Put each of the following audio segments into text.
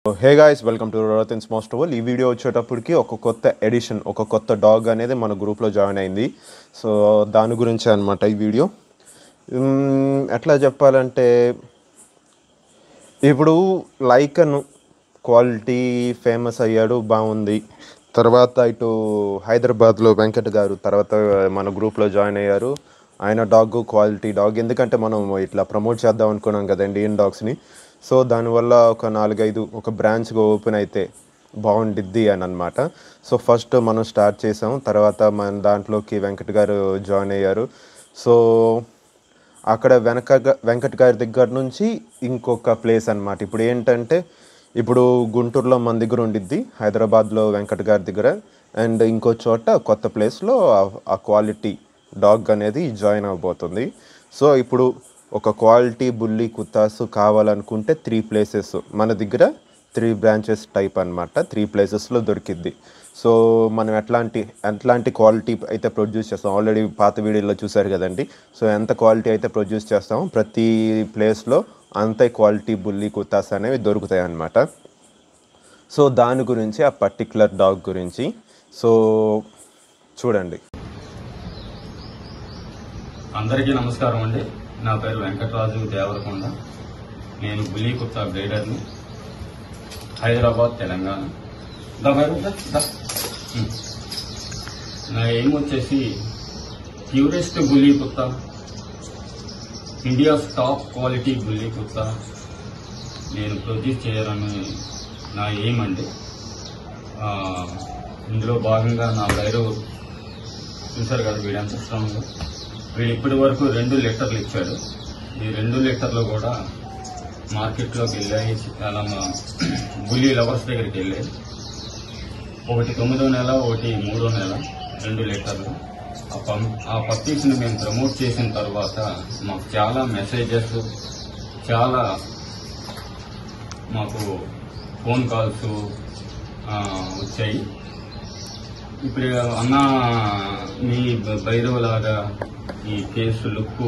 Hey guys, welcome to Ratans most oval. ఈ video వచ్చేటప్పటికి ఒక కొత్త ఎడిషన్, ఒక కొత్త డాగ్ అనేది మన గ్రూప్లో జాయిన్ అయింది. సో దాని గురించి అనమాట ఈ వీడియో. ఎట్లా చెప్పాలంటే, ఇప్పుడు లైకన్ క్వాలిటీ ఫేమస్ అయ్యాడు, బాగుంది. తర్వాత ఇటు హైదరాబాద్లో వెంకట్ గారు తర్వాత మన గ్రూప్లో జాయిన్ అయ్యారు. ఆయన డాగ్ క్వాలిటీ డాగ్, ఎందుకంటే మనం ఇట్లా ప్రమోట్ చేద్దాం అనుకున్నాం కదా ఇండియన్ డాగ్స్ని. సో దానివల్ల ఒక 4-5 ఒక బ్రాంచ్గా ఓపెన్ అయితే బాగుండిద్ది అని అనమాట. సో ఫస్ట్ మనం స్టార్ట్ చేసాం, తర్వాత మన దాంట్లోకి వెంకట్ గారు జాయిన్ అయ్యారు. సో అక్కడ వెంకట్ గారి దగ్గర నుంచి ఇంకొక ప్లేస్ అనమాట. ఇప్పుడు ఏంటంటే, ఇప్పుడు గుంటూరులో మన దగ్గర ఉండిద్ది, హైదరాబాద్లో వెంకట్ గారి దగ్గర, అండ్ ఇంకో చోట కొత్త ప్లేస్లో ఆ క్వాలిటీ డాగ్ అనేది జాయిన్ అవబోతుంది. సో ఇప్పుడు ఒక క్వాలిటీ బుల్లీ కుత్తాసు కావాలనుకుంటే 3 ప్లేసెస్ మన దగ్గర, 3 బ్రాంచెస్ టైప్ అనమాట. 3 ప్లేసెస్లో దొరికిద్ది. సో మనం ఎట్లాంటి క్వాలిటీ అయితే ప్రొడ్యూస్ చేస్తాం, ఆల్రెడీ పాత వీడియోలో చూసారు కదండి. సో ఎంత క్వాలిటీ అయితే ప్రొడ్యూస్ చేస్తామో ప్రతి ప్లేస్లో అంతే క్వాలిటీ బుల్లీ కుత్తాస్ అనేవి దొరుకుతాయి అన్నమాట. సో దాని గురించి, ఆ పర్టిక్యులర్ డాగ్ గురించి సో చూడండి. అందరికీ నమస్కారం అండి. నా పేరు వెంకటరాజు దేవరకొండ. నేను బుల్లీ కుత్తా బ్రీడర్ని, హైదరాబాద్, తెలంగాణ. నా ఎయిమ్ వచ్చేసి purest bully kutta, India's top quality bully kutta నేను ప్రొడ్యూస్ చేయాలని నా ఎయిమ్ అండి. ఇందులో భాగంగా నా భైరవ్ చూశారు కదా, వీడంత స్ట్రాంగ్. వీడు ఇప్పటి వరకు 2 లీటర్లు ఇచ్చాడు. ఈ 2 లీటర్లు కూడా మార్కెట్లోకి వెళ్ళాయి, చాలా బుల్లీ లవర్స్ దగ్గరికి వెళ్ళాయి. ఒకటి 9వ నెల, ఒకటి 3వ నెల, 2 లీటర్లు. ఆ పప్పీస్ని మేము ప్రమోట్ చేసిన తర్వాత మాకు చాలా మెసేజెస్, చాలా మాకు ఫోన్ కాల్స్ వచ్చాయి. ఇప్పుడు అన్న, మీ భైరవ్ లాగా ఈ కేసు లుక్కు,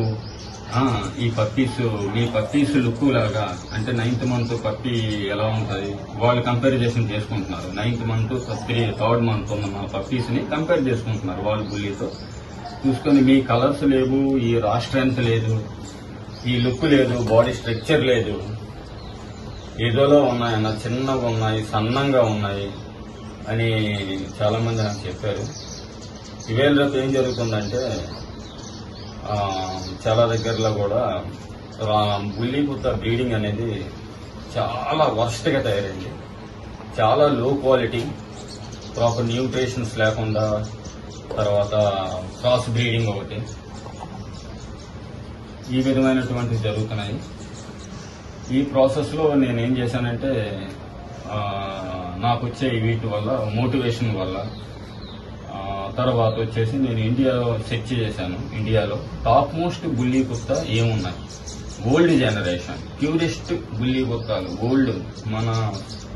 ఈ పప్పీస్, మీ పప్పీస్ లుక్కు లాగా, అంటే 9th మంత్ పప్పీ ఎలా ఉంటుంది వాళ్ళు కంపారిజేషన్ చేసుకుంటున్నారు. 9th మంత్ 3rd మంత్ ఉన్న మా పప్పీస్ ని కంపేర్ చేసుకుంటున్నారు వాళ్ళు బుల్లీతో. చూసుకొని మీ కలర్స్ లేవు, ఈ రా స్ట్రెంత్ లేదు, ఈ లుక్ లేదు, బాడీ స్ట్రక్చర్ లేదు, ఏదోలో ఉన్నాయన్న, చిన్నగా ఉన్నాయి, సన్నంగా ఉన్నాయి అని చాలా మంది నాకు చెప్పారు. ఇవేళ రేపు ఏం జరుగుతుందంటే, చాలా దగ్గరలో కూడా బుల్లీ కుత్తా బ్రీడింగ్ అనేది చాలా వర్స్ట్గా తయారైంది. చాలా లో క్వాలిటీ, ప్రాపర్ న్యూట్రిషన్స్ లేకుండా, తర్వాత క్రాస్ బ్రీడింగ్ ఒకటి, ఈ విధమైనటువంటివి జరుగుతున్నాయి. ఈ ప్రాసెస్లో నేనేం చేశానంటే, నాకు వచ్చే వీటి వల్ల, మోటివేషన్ వల్ల, తర్వాత వచ్చేసి నేను ఇండియాలో సెర్చ్ చేశాను. ఇండియాలో టాప్ మోస్ట్ బుల్లీ కుత్తా ఏమున్నాయి, ఓల్డ్ జనరేషన్ ప్యూరెస్ట్ బుల్లీ కుత్తాలు, ఓల్డ్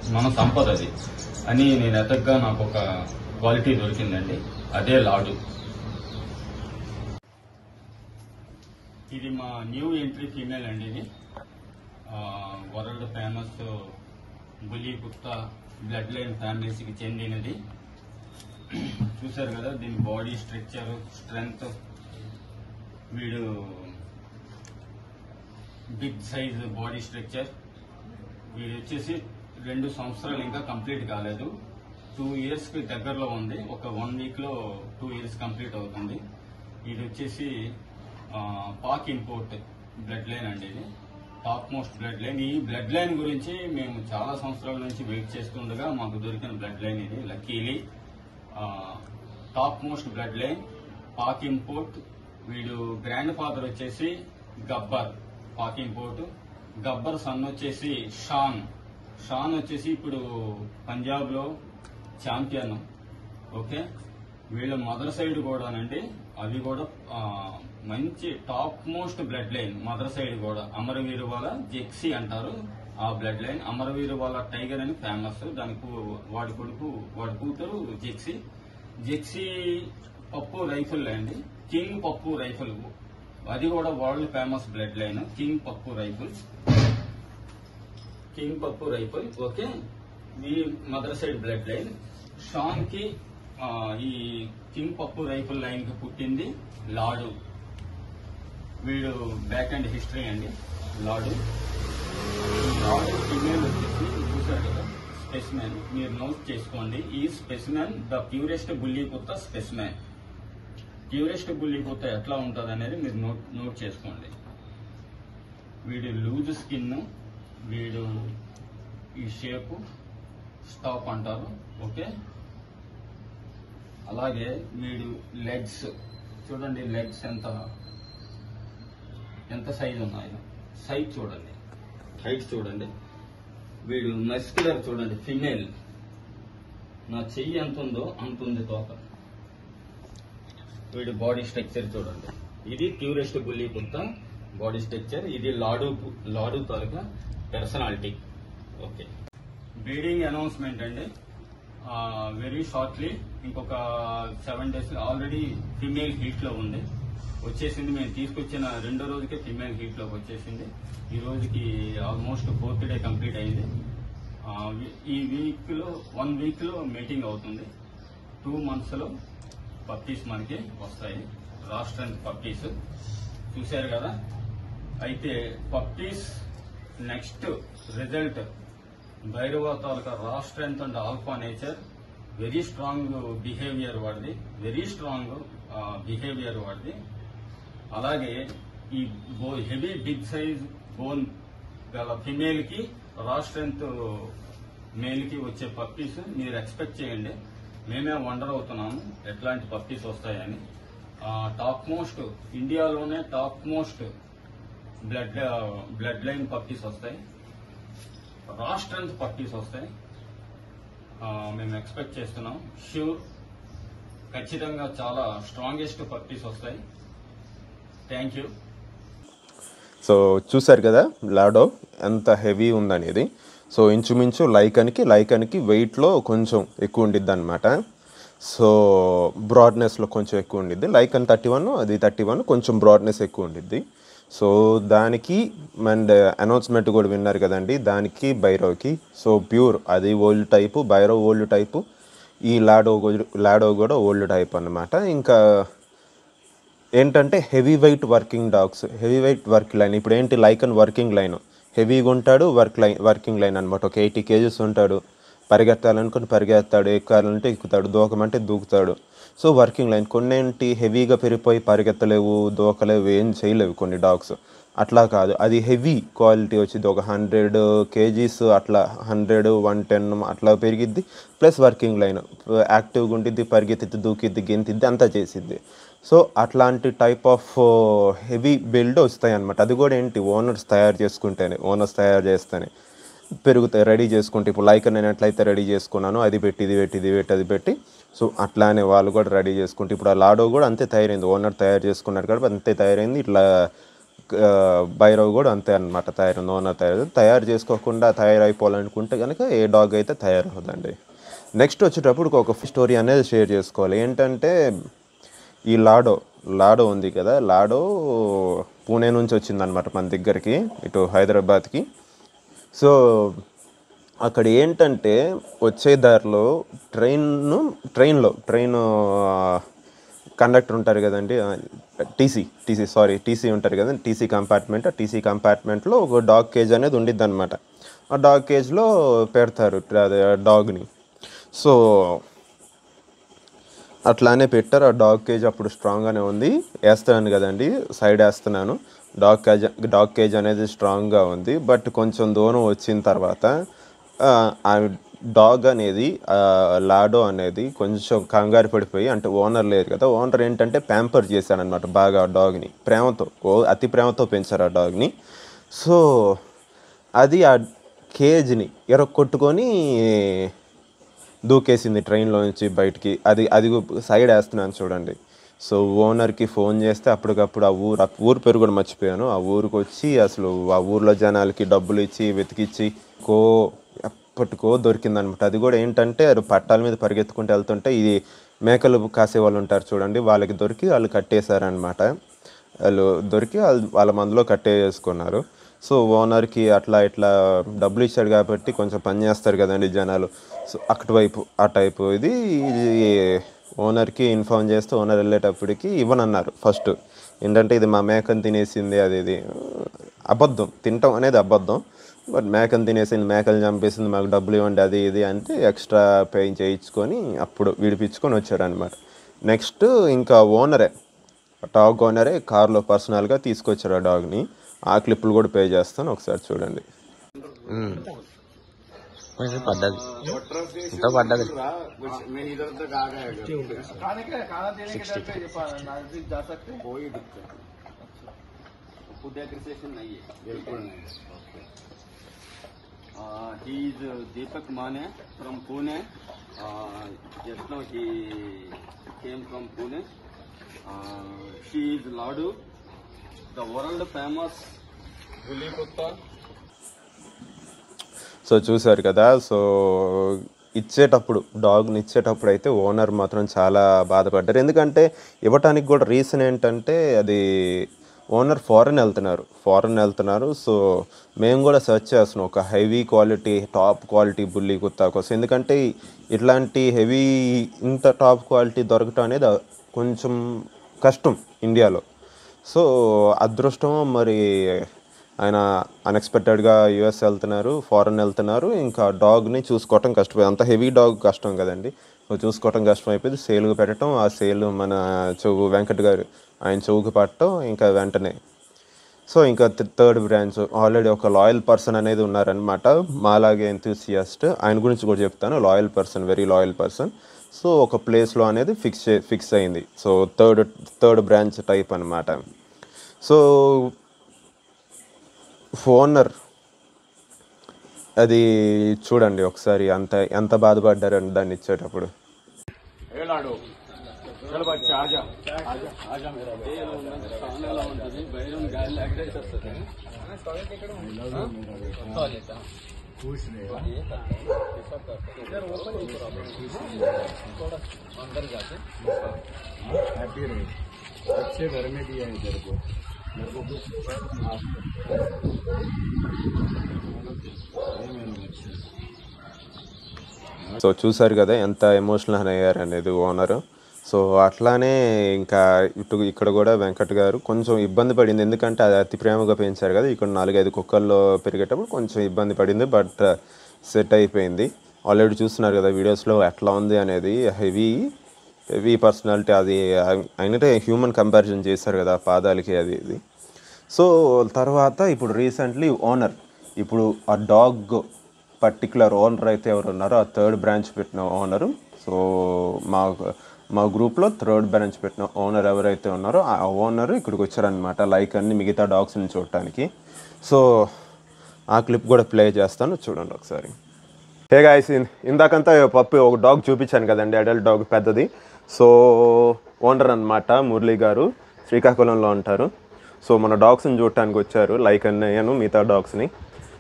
మన సంపద అది అని నేను ఎతగ్గా నాకు ఒక క్వాలిటీ దొరికిందండి. అదే లాడు. ఇది మా న్యూ ఎంట్రీ ఫీమేల్ అండి. ఇది world famous bully kutta blood line ఫ్యామిలీస్కి చెందినది. చూసారు కదా దీని బాడీ స్ట్రక్చర్, స్ట్రెంగ్త్. వీడు బిగ్ సైజ్ బాడీ స్ట్రక్చర్. వీడు వచ్చేసి 2 సంవత్సరాలు ఇంకా కంప్లీట్ కాలేదు, 2 years కి దగ్గరలో ఉంది. ఒక 1 week లో 2 years కంప్లీట్ అవుతుంది. ఇది వచ్చేసి పాక్ ఇంపోర్ట్ బ్లడ్ లైన్ అండి. ఇది టాప్ మోస్ట్ బ్లడ్ లైన్. ఈ బ్లడ్ లైన్ గురించి మేము చాలా సంవత్సరాల నుంచి వెయిట్ చేస్తుండగా మాకు దొరికిన బ్లడ్ లైన్ ఇది. Luckily top most blood line, Pak import. వీడు గ్రాండ్ ఫాదర్ వచ్చేసి గబ్బర్, పాక్ ఇంపోర్ట్. గబ్బర్ సన్ వచ్చేసి షాన్ వచ్చేసి ఇప్పుడు పంజాబ్ లో ఛాంపియన్. ఓకే, వీళ్ళ మదర్ సైడ్ కూడానండి, అవి కూడా మంచి top most blood line. Mother side కూడా అమరవీరు వాళ్ళ జెక్సీ అంటారు ఆ బ్లడ్ లైన్. అమరవీరు వాళ్ళ టైగర్ అని ఫేమస్. దానికి వాడి కూతురు జెక్సీ పప్పు రైఫిల్ అండి, కింగ్ పప్పు రైఫిల్. అది కూడా world famous blood line, king Pappu rifle. King Pappu rifle. Okay, ఈ mother side blood line. Shaan కి ఈ కింగ్ పప్పు రైఫల్ లైన్ కి పుట్టింది లాడు. వీడు బ్యాక్ అండ్ హిస్టరీ అండి. లాడు ఫిమేల్ వచ్చేసి చూసారు కదా స్పెసిమెన్, మీరు నోట్ చేసుకోండి. ఈ స్పెసిమెన్ ద ప్యూరెస్ట్ బుల్లి కుత్త స్పెసిమెన్. ప్యూరెస్ట్ బుల్లి కుత్త ఎట్లా ఉంటుంది అనేది మీరు నోట్ చేసుకోండి. వీడు లూజ్ స్కిన్, వీడు ఈ షేపు స్టాప్ అంటారు. ఓకే, అలాగే వీడు లెగ్స్ చూడండి, లెగ్స్ ఎంత సైజ్ ఉన్నాయో, సైజ్ చూడండి, హైట్ చూడండి. వీడు మస్క్యులర్ చూడండి, ఫిమేల్. నా చెయ్యి ఎంత ఉందో అంత ఉంది తోక. వీడు బాడీ స్ట్రక్చర్ చూడండి, ఇది ప్యూరెస్ట్ బుల్లి కుత్త బాడీ స్ట్రక్చర్. ఇది లాడు తాలూకా పర్సనాలిటీ. ఓకే, బ్రీడింగ్ అనౌన్స్మెంట్ అండి. వెరీ షార్ట్లీ ఇంకొక 7 days ఆల్రెడీ ఫిమేల్ హీట్ లో ఉంది, వచ్చేసింది. మేము తీసుకొచ్చిన 2వ రోజుకే ఫిమేల్ హీట్ లోకి వచ్చేసింది. ఈ రోజుకి ఆల్మోస్ట్ 4th day కంప్లీట్ అయింది. ఈ వీక్ లో 1 week లో మీటింగ్ అవుతుంది. 2 months లో పప్పీస్ మనకి వస్తాయి. రాష్ట్రానికి పప్పీస్ చూశారు కదా. అయితే పప్పీస్ నెక్స్ట్ రిజల్ట్ భైరవ తాలూకా రా strength and alpha nature. Very strong behaviour వాడిది, వెరీ స్ట్రాంగ్ బిహేవియర్ వాడిది. అలాగే ఈ హెవీ బిగ్ సైజ్ బోన్ గల ఫిమేల్ కి రా స్ట్రెంత్ మేల్ కి వచ్చే పప్పీస్ మీరు ఎక్స్పెక్ట్ చేయండి. మేమే వండర్ అవుతున్నాము ఎట్లాంటి పప్పీస్ వస్తాయని. టాప్ మోస్ట్ ఇండియాలోనే top most blood line puppies వస్తాయి, రా స్ట్రెంత్ పప్పీస్ వస్తాయి. మేము ఎక్స్పెక్ట్ చేస్తున్నాం. ష్యూర్, ఖచ్చితంగా చాలా స్ట్రాంగెస్ట్ పప్పీస్ వస్తాయి. Thank you. సో చూసారు కదా లాడో ఎంత హెవీ ఉందనేది. సో ఇంచుమించు లైకన్కి వెయిట్లో కొంచెం ఎక్కువ ఉండిద్ది అనమాట. సో బ్రాడ్నెస్లో కొంచెం ఎక్కువ ఉండిద్ది. లైకన్ 31, అది 31, కొంచెం బ్రాడ్నెస్ ఎక్కువ ఉండిద్ది. సో దానికి అండ్ అనౌన్స్మెంట్ కూడా విన్నారు కదండి, దానికి బైరోకి. సో ప్యూర్ అది ఓల్డ్ టైపు, బైరో ఓల్డ్ టైపు, ఈ లాడో కూడా ఓల్డ్ టైప్ అన్నమాట. ఇంకా ఏంటంటే heavy weight working dogs, heavy weight work line. ఇప్పుడు ఏంటి లైకన్ వర్కింగ్ లైన్, హెవీగా ఉంటాడు, వర్కింగ్ లైన్ అనమాట. ఒక 80 kgs ఉంటాడు, పరిగెత్తాలనుకుని పరిగెత్తాడు, ఎక్కాలంటే ఎక్కుతాడు, దూకమంటే దూకుతాడు. So working line. కొన్ని ఏంటి హెవీగా పెరిగిపోయి పరిగెత్తలేవు, దూకలేవు, ఏం చేయలేవు కొన్ని డాగ్స్. అట్లా కాదు, అది హెవీ క్వాలిటీ వచ్చింది. ఒక 100 kgs అట్లా 100, 110 అట్లా పెరిగిద్ది. ప్లస్ వర్కింగ్ లైన్, యాక్టివ్గా ఉండిద్ది, పరిగెత్తిద్ది, దూకిద్ది, గెంతిద్ది, అంతా చేసిద్ది. సో అట్లాంటి టైప్ ఆఫ్ హెవీ బిల్డ్ వస్తాయి అన్నమాట. అది కూడా ఏంటి ఓనర్స్ తయారు చేస్తేనే పెరుగుతాయి, రెడీ చేసుకుంటే. ఇప్పుడు లైకన్ నేను ఎట్లయితే రెడీ చేసుకున్నానో అది పెట్టి ఇది పెట్టి ఇది పెట్టి అది పెట్టి, సో అట్లానే వాళ్ళు కూడా రెడీ చేసుకుంటే. ఇప్పుడు ఆ లాడో కూడా అంతే తయారైంది, ఓనర్ తయారు చేసుకున్నారు కాబట్టి అంతే తయారైంది. ఇట్లా బైరవ్ కూడా అంతే అనమాట తయారైంది, ఓనర్ తయారు చేసుకోకుండా తయారైపోవాలనుకుంటే కనుక ఏ డాగ్ అయితే తయారవుతుందండి. నెక్స్ట్ వచ్చేటప్పుడు ఒక స్టోరీ అనేది షేర్ చేసుకోవాలి. ఏంటంటే ఈ లాడో ఉంది కదా, లాడో పూణే నుంచి వచ్చిందనమాట మన దగ్గరికి, ఇటు హైదరాబాద్కి. సో అక్కడ ఏంటంటే వచ్చే దారిలో ట్రైన్ కండక్టర్ ఉంటారు కదండి, టీసీ ఉంటారు కదండి, టీసీ కంపార్ట్మెంట్లో ఒక డాగ్ కేజ్ అనేది ఉండిద్ది అనమాట. ఆ డాగ్ కేజ్లో పెడతారు డాగ్ని. సో అట్లానే పెట్టారు. ఆ డాగ్ కేజ్ అప్పుడు స్ట్రాంగ్గానే ఉంది. వేస్తున్నాను కదండి, సైడ్ వేస్తున్నాను. డాగ్ కేజ్ అనేది స్ట్రాంగ్గా ఉంది. బట్ కొంచెం దూరం వచ్చిన తర్వాత ఆ డాగ్ అనేది, లాడో అనేది కొంచెం కంగారు పడిపోయి, అంటే ఓనర్ లేరు కదా, ఓనర్ ఏంటంటే ప్యాంపర్ చేశాడనమాట బాగా ఆ డాగ్ని, అతి ప్రేమతో పెంచారు ఆ డాగ్ని. సో అది ఆ కేజ్ని ఎరగొట్టుకొని దూకేసింది ట్రైన్లో నుంచి బయటికి. అది సైడ్ వేస్తున్నాను చూడండి. సో ఓనర్కి ఫోన్ చేస్తే అప్పటికప్పుడు ఆ ఊరు పేరు కూడా మర్చిపోయాను, ఆ ఊరికి వచ్చి అసలు ఆ ఊర్లో జనాలకి డబ్బులు ఇచ్చి వెతికిచ్చి ఎప్పటికో దొరికిందనమాట. అది కూడా ఏంటంటే అది పట్టాల మీద పరిగెత్తుకుంటూ వెళ్తుంటే ఇది మేకలు కాసే వాళ్ళు ఉంటారు చూడండి, వాళ్ళకి దొరికి వాళ్ళు కట్టేశారనమాట. వాళ్ళు దొరికి వాళ్ళ మందులో కట్టేసుకున్నారు. సో ఓనర్కి అట్లా ఇట్లా డబ్బులు ఇచ్చాడు కాబట్టి కొంచెం పని చేస్తారు కదండి జనాలు. సో అటువైపు ఆ టైపు ఇది ఓనర్కి ఇన్ఫార్మ్ చేస్తే ఓనర్ వెళ్ళేటప్పటికి ఇవ్వనన్నారు ఫస్ట్. ఏంటంటే ఇది మా మేకని తినేసింది, అది ఇది అబద్ధం, తింటాం అనేది అబద్ధం. బట్ మేకని తినేసింది, మేకలు చంపేసింది, మాకు డబ్బులు ఇవ్వండి అది ఇది అంటే ఎక్స్ట్రా పే చేయించుకొని అప్పుడు విడిపించుకొని వచ్చారనమాట. నెక్స్ట్ ఇంకా ఓనరే, డాగ్ ఓనరే కార్లో పర్సనల్గా తీసుకొచ్చారు ఆ డాగ్ని. ఆ క్లిప్పులు కూడా పే చేస్తాను, ఒకసారి చూడండి. పడ్డది ఇంకా పడ్డది He is Deepak Mane from Pune. Just now he came from Pune. She is Ladu, the world famous Bully Kutta. So చూసారు కదా. సో ఇచ్చేటప్పుడు డాగ్ని ఇచ్చేటప్పుడు అయితే ఓనర్ మాత్రం చాలా బాధపడ్డారు. ఎందుకంటే ఇవ్వటానికి కూడా రీజన్ ఏంటంటే అది ఓనర్ ఫారెన్ వెళ్తున్నారు. సో మేము కూడా సెర్చ్ చేస్తున్నాం ఒక హెవీ క్వాలిటీ టాప్ క్వాలిటీ బుల్లి కుత్తా కోసం. ఎందుకంటే ఇట్లాంటి హెవీ ఇంత టాప్ క్వాలిటీ దొరకటం అనేది కొంచెం కష్టం ఇండియాలో. సో అదృష్టం మరి ఆయన అన్ఎక్స్పెక్టెడ్గా యూఎస్ వెళ్తున్నారు, ఫారెన్ వెళ్తున్నారు. ఇంకా డాగ్ని చూసుకోవటం కష్టం, అంత హెవీ డాగ్ కష్టం కదండి. సో చూసుకోవటం కష్టం అయిపోయింది. సేల్కి పెట్టడం, ఆ సేల్ మన చెవు వెంకట్ గారు ఆయన చెవుకి పట్టడం ఇంకా వెంటనే. సో ఇంకా థర్డ్ బ్రాంచ్ ఆల్రెడీ ఒక లాయల్ పర్సన్ అనేది ఉన్నారనమాట, మాలాగే ఎంతూసియాస్ట్. ఆయన గురించి కూడా చెప్తాను. Loyal person, very loyal person. So ఒక ప్లేస్లో అనేది ఫిక్స్ అయింది. సో థర్డ్ బ్రాంచ్ టైప్ అనమాట. సో ఓనర్ అది చూడండి ఒకసారి ఎంత బాధపడ్డారండి దాన్ని ఇచ్చేటప్పుడు. अच्छे घर में दिया है इधर को। సో చూసారు కదా ఎంత ఎమోషనల్ అయ్యారు అనేది ఓనరు. సో అట్లానే ఇంకా ఇక్కడ కూడా వెంకట్ గారు కొంచెం ఇబ్బంది పడింది. ఎందుకంటే అది అతి ప్రేమగా పెంచారు కదా. ఇక్కడ 4-5 కుక్కల్లో పెరిగేటప్పుడు కొంచెం ఇబ్బంది పడింది. బట్ సెట్ అయిపోయింది. ఆల్రెడీ చూస్తున్నారు కదా వీడియోస్లో ఎట్లా ఉంది అనేది. Heavy personality. అది అయినట్టే హ్యూమన్ కంపారిజన్ చేశారు కదా పాదాలకి అది ఇది. సో తర్వాత ఇప్పుడు రీసెంట్లీ ఓనర్, ఇప్పుడు ఆ డాగ్ పర్టికులర్ ఓనర్ అయితే ఎవరు ఉన్నారో ఆ థర్డ్ బ్రాంచ్ పెట్టిన ఓనరు. సో మా గ్రూప్లో థర్డ్ బ్రాంచ్ పెట్టిన ఓనర్ ఎవరైతే ఉన్నారో ఆ ఓనరు ఇక్కడికి వచ్చారనమాట, లైక్ అన్ని మిగతా డాగ్స్ని చూడటానికి. సో ఆ క్లిప్ కూడా ప్లే చేస్తాను, చూడండి ఒకసారి. హే గాయ్స్, ఇందాకంతా పప్పి ఒక డాగ్ చూపించాను కదండి, అడల్ట్ డాగ్ పెద్దది. సో ఓనర్ అనమాట మురళీ గారు, శ్రీకాకుళంలో ఉంటారు. సో మన డాగ్స్ని చూడటానికి వచ్చారు, లైక్ అన్నయ్యను మిగతా డాగ్స్ని.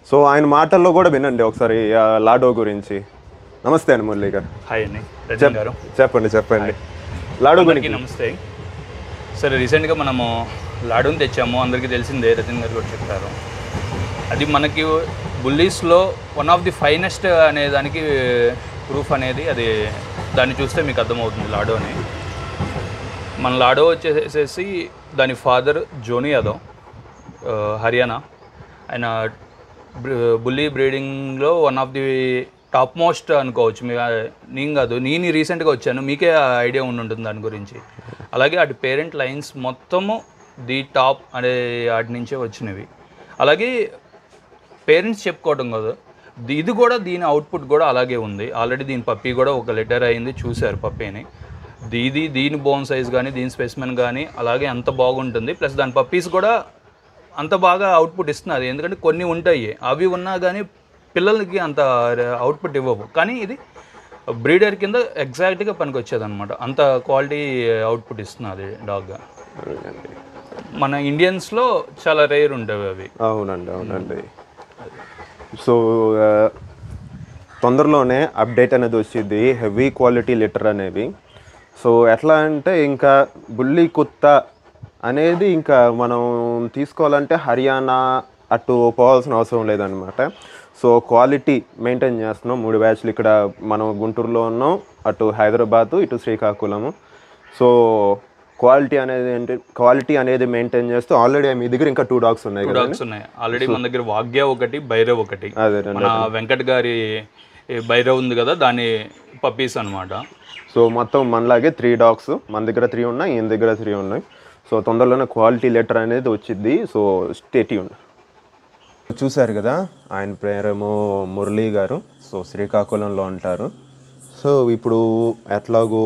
సో ఆయన మాటల్లో కూడా వినండి ఒకసారి లాడో గురించి. నమస్తే అండి మురళీ గారు. హాయ్ అండి రజన్ గారు. చెప్పండి లాడో గురించి. నమస్తే. సరే, రీసెంట్గా మనము లాడోని తెచ్చాము, అందరికీ తెలిసిందే, రజన్ గారు కూడా చెప్పారు. అది మనకి బుల్లీస్లో వన్ ఆఫ్ ది ఫైనెస్ట్ అనే దానికి ప్రూఫ్ అనేది అది, దాన్ని చూస్తే మీకు అర్థమవుతుంది లాడోని. మన లాడో వచ్చేసేసి దాని ఫాదర్ జోనీ యాదవ్, హర్యానా. ఆయన బుల్లీ బ్రీడింగ్లో one of the top most అనుకోవచ్చు. నేను రీసెంట్గా వచ్చాను, మీకే ఐడియా ఉండుంటుంది దాని గురించి. అలాగే అటు పేరెంట్ లైన్స్ మొత్తము ది టాప్ అనే వాటి నుంచే వచ్చినవి. అలాగే పేరెంట్స్ చెప్పుకోవడం కదా, ఇది కూడా దీని అవుట్పుట్ కూడా అలాగే ఉంది. ఆల్రెడీ దీని పప్పీ కూడా ఒక లెటర్ అయింది, చూశారు పప్పీని. దీని బోన్ సైజ్ కానీ దీని స్పెసిమెన్ కానీ అలాగే అంత బాగుంటుంది. ప్లస్ దాని పప్పీస్ కూడా అంత బాగా అవుట్పుట్ ఇస్తున్నది. ఎందుకంటే కొన్ని ఉంటాయి, అవి ఉన్నా కానీ పిల్లలకి అంత అవుట్పుట్ ఇవ్వవు. కానీ ఇది బ్రీడర్ కింద ఎగ్జాక్ట్గా పనికి వచ్చేది అనమాట. అంత క్వాలిటీ అవుట్పుట్ ఇస్తున్నది డాగ్. మన ఇండియన్స్లో చాలా రేర్ ఉండేవి అవి. అవునండి. సో తొందరలోనే అప్డేట్ అనేది వచ్చింది, హెవీ క్వాలిటీ లిటర్ అనేవి. సో ఎట్లా అంటే ఇంకా బుల్లి కుత్తా అనేది ఇంకా మనం తీసుకోవాలంటే హర్యానా అటు పోవాల్సిన అవసరం లేదనమాట. సో క్వాలిటీ మెయింటైన్ చేస్తున్నాం. 3 బ్యాచ్లు ఇక్కడ మనం గుంటూరులో ఉన్నాం, అటు హైదరాబాదు, ఇటు శ్రీకాకుళము. సో క్వాలిటీ అనేది మెయింటైన్ చేస్తూ ఆల్రెడీ మీ దగ్గర ఇంకా 2 డాగ్స్ ఉన్నాయి కదా? డాగ్స్ ఉన్నాయి ఆల్రెడీ మన దగ్గర. వాగ్య ఒకటి, భైరవ్ ఒకటి. అదే మన వెంకట్ గారి భైరవ్ ఉంది కదా, దాని పప్పీస్ అనమాట. సో మొత్తం మనలాగే 3 డాగ్స్ మన దగ్గర 3 ఉన్నాయి, ఈయన దగ్గర 3 ఉన్నాయి. సో తొందరలోనే క్వాలిటీ లెటర్ అనేది వచ్చింది. So stay tuned. చూశారు కదా, ఆయన పేరేమో మురళీ గారు. సో శ్రీకాకుళంలో ఉంటారు. సో ఇప్పుడు ఎట్లాగో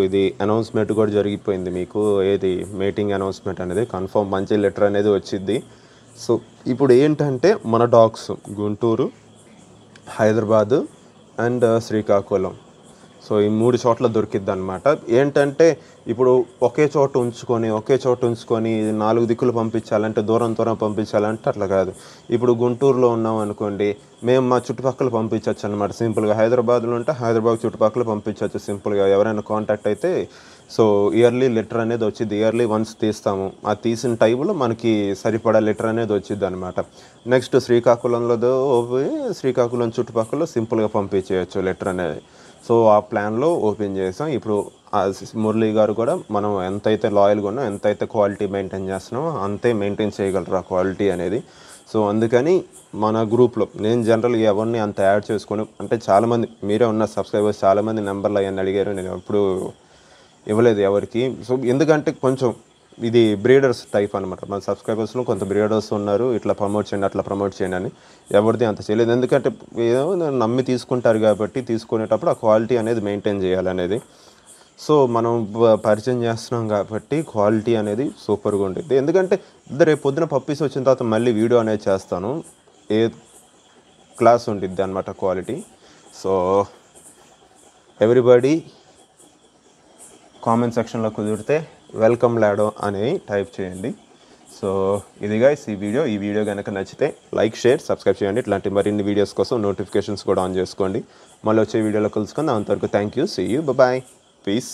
ఇది అనౌన్స్మెంట్ కూడా జరిగిపోయింది మీకు, ఏది మీటింగ్ అనౌన్స్మెంట్ అనేది కన్ఫర్మ్ మంచి లెటర్ అనేది వచ్చింది. సో ఇప్పుడు ఏంటంటే మన dogs Guntur, Hyderabad and Srikakulam. So ఈ 3 చోట్ల దొరికిద్ది అనమాట. ఏంటంటే ఇప్పుడు ఒకే చోట ఉంచుకొని 4 దిక్కులు పంపించాలంటే, దూరం పంపించాలంటే అట్లా కాదు. ఇప్పుడు గుంటూరులో ఉన్నాం అనుకోండి, మేము మా చుట్టుపక్కల పంపించవచ్చు అనమాట సింపుల్గా. హైదరాబాద్లో ఉంటే హైదరాబాద్ చుట్టుపక్కల పంపించవచ్చు సింపుల్గా. ఎవరైనా కాంటాక్ట్ అయితే సో ఇయర్లీ లెటర్ అనేది వచ్చింది. ఇయర్లీ వన్స్ తీస్తాము. ఆ తీసిన టైంలో మనకి సరిపడా లెటర్ అనేది వచ్చింది అనమాట. నెక్స్ట్ శ్రీకాకుళం చుట్టుపక్కల సింపుల్గా పంపించేయచ్చు లెటర్ అనేది. సో ఆ ప్లాన్లో ఓపెన్ చేసాం. ఇప్పుడు మురళీ గారు కూడా మనం ఎంతైతే లాయల్గా ఉన్నాం, ఎంతైతే క్వాలిటీ మెయింటైన్ చేస్తున్నామో అంతే మెయింటైన్ చేయగలరు ఆ క్వాలిటీ అనేది. సో అందుకని మన గ్రూప్లో నేను జనరల్గా ఎవరిని అంత యాడ్ చేసుకొని, అంటే చాలామంది మీరే ఉన్న సబ్స్క్రైబర్స్ చాలామంది నెంబర్లు అవన్నీ అడిగారు, నేను ఎప్పుడు ఇవ్వలేదు ఎవరికి. సో ఎందుకంటే కొంచెం ఇది బ్రీడర్స్ టైప్ అనమాట. మన సబ్స్క్రైబర్స్లో కొంత బ్రీడర్స్ ఉన్నారు, ఇట్లా ప్రమోట్ చేయండి అట్లా ప్రమోట్ చేయండి అని. ఎవరిది అంత చేయలేదు, ఎందుకంటే ఏదో నమ్మి తీసుకుంటారు కాబట్టి తీసుకునేటప్పుడు ఆ క్వాలిటీ అనేది మెయింటైన్ చేయాలనేది. సో మనం పరిచయం చేస్తున్నాం కాబట్టి క్వాలిటీ అనేది సూపర్గా ఉంటుంది. ఎందుకంటే రేపు పొద్దున పప్పీస్ వచ్చిన తర్వాత మళ్ళీ వీడియో అనేది చేస్తాను, ఏ క్లాస్ ఉంటుంది అనమాట క్వాలిటీ. సో ఎవ్రీబడి కామెంట్ సెక్షన్లో కుదిరితే వెల్కమ్ లాడో అని టైప్ చేయండి. సో ఇది గైస్ ఈ వీడియో కనుక నచ్చితే లైక్, షేర్, సబ్స్క్రైబ్ చేయండి. ఇట్లాంటి మరిన్ని వీడియోస్ కోసం నోటిఫికేషన్స్ కూడా ఆన్ చేసుకోండి. మళ్ళీ వచ్చే వీడియోలో కలుసుకుందాం. అంతవరకు thank you, see you, bye, piece.